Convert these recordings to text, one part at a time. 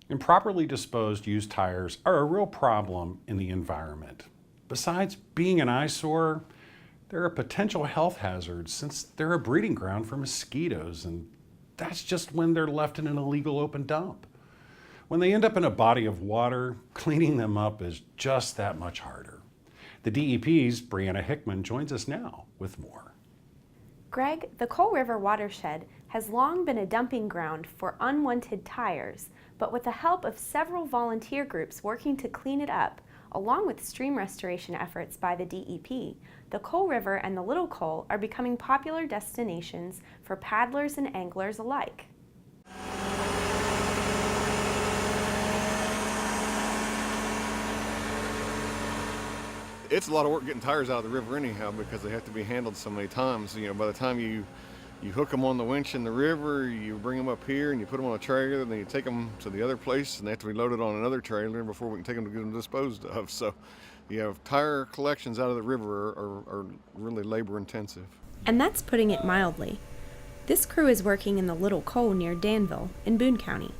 Improperly disposed used tires are a real problem in the environment. Besides being an eyesore, they're a potential health hazard since they're a breeding ground for mosquitoes, and that's just when they're left in an illegal open dump. When they end up in a body of water, cleaning them up is just that much harder. The DEP's Brianna Hickman joins us now with more. Greg, the Coal River watershed has long been a dumping ground for unwanted tires, but with the help of several volunteer groups working to clean it up, along with stream restoration efforts by the DEP, the Coal River and the Little Coal are becoming popular destinations for paddlers and anglers alike. It's a lot of work getting tires out of the river anyhow because they have to be handled so many times. By the time you hook them on the winch in the river, you bring them up here and you put them on a trailer, and then you take them to the other place and they have to be loaded on another trailer before we can take them to get them disposed of. So, tire collections out of the river are really labor intensive. And that's putting it mildly. This crew is working in the Little Coal near Danville in Boone County.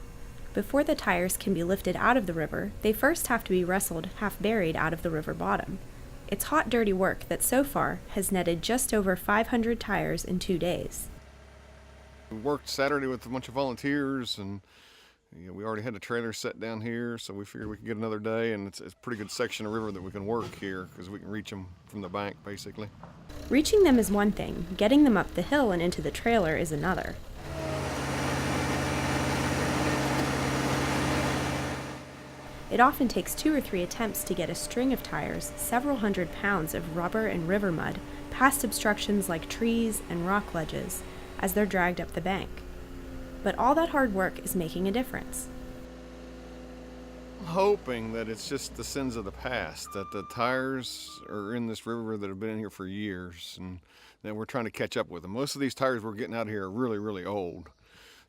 Before the tires can be lifted out of the river, they first have to be wrestled half buried out of the river bottom. It's hot, dirty work that so far has netted just over 500 tires in 2 days. We worked Saturday with a bunch of volunteers, and we already had a trailer set down here, so we figured we could get another day, and it's a pretty good section of river that we can work here because we can reach them from the bank, basically. Reaching them is one thing, getting them up the hill and into the trailer is another. It often takes 2 or 3 attempts to get a string of tires, several hundred pounds of rubber and river mud, past obstructions like trees and rock ledges, as they're dragged up the bank. But all that hard work is making a difference. I'm hoping that it's just the sins of the past, that the tires are in this river that have been in here for years, and that we're trying to catch up with them. Most of these tires we're getting out of here are really, really old.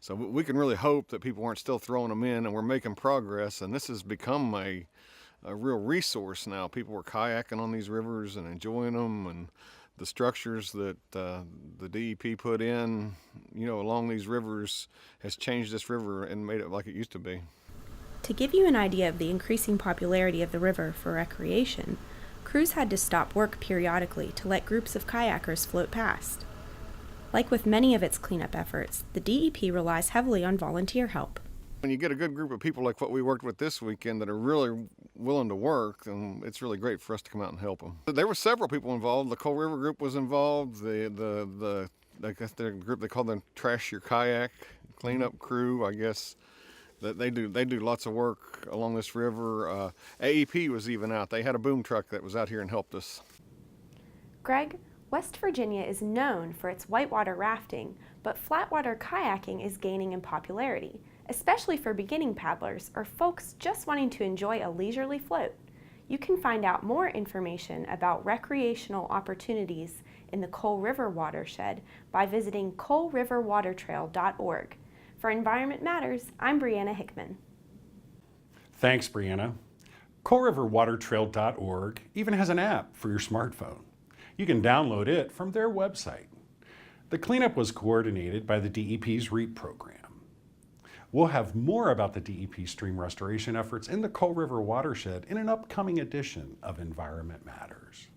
So we can really hope that people aren't still throwing them in, and we're making progress, and this has become a real resource now. People are kayaking on these rivers and enjoying them, and the structures that the DEP put in, along these rivers has changed this river and made it like it used to be. To give you an idea of the increasing popularity of the river for recreation, crews had to stop work periodically to let groups of kayakers float past. Like with many of its cleanup efforts, the DEP relies heavily on volunteer help. When you get a good group of people like what we worked with this weekend that are really willing to work, then it's really great for us to come out and help them. There were several people involved. The Coal River group was involved. The group they call the Trash Your Kayak cleanup crew, I guess. That they do lots of work along this river. AEP was even out. They had a boom truck that was out here and helped us. Greg, West Virginia is known for its whitewater rafting, but flatwater kayaking is gaining in popularity, especially for beginning paddlers or folks just wanting to enjoy a leisurely float. You can find out more information about recreational opportunities in the Coal River watershed by visiting coalriverwatertrail.org. For Environment Matters, I'm Brianna Hickman. Thanks, Brianna. coalriverwatertrail.org even has an app for your smartphone. You can download it from their website. The cleanup was coordinated by the DEP's REAP program. We'll have more about the DEP stream restoration efforts in the Coal River watershed in an upcoming edition of Environment Matters.